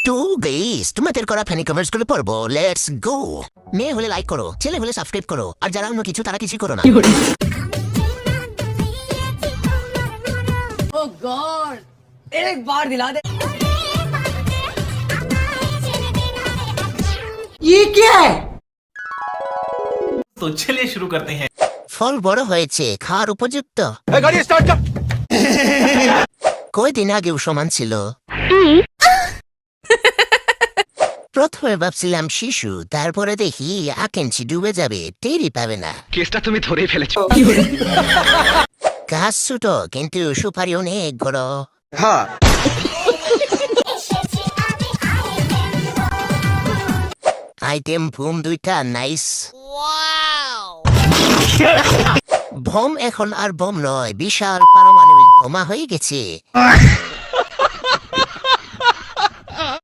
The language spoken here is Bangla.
টু গাইস, তোমাদের করা ফ্যানি কমেন্টস গুলো পড়বো। Let's go. মেয়ে হলে লাইক করো, ছেলে হলে সাবস্ক্রাইব করো, আর যারা অন্য কিছু তারা কিছু করো না। Oh God! एक बार दिला दे। ये क्या है? तो चलिए शुरू करते हैं। ফল বড় হয়েছে, খাওয়ার উপযুক্ত। কয়দিন আগেও সমান ছিল। প্রথমে ভাবছিলাম শিশু, তারপরে দেখি আকেঞ্চি ডুবে যাবে, টেরই পাবে না। কেসটা তুমি ধরেই ফেলেছো। গাছ ছোট কিন্তু সুপারি অনেক বড়। হ্যাঁ, আইটেম বুম দুইটা, নাইস। বম এখন আর বম নয়, বিশাল পারমাণবিক বোমা হয়ে গেছে।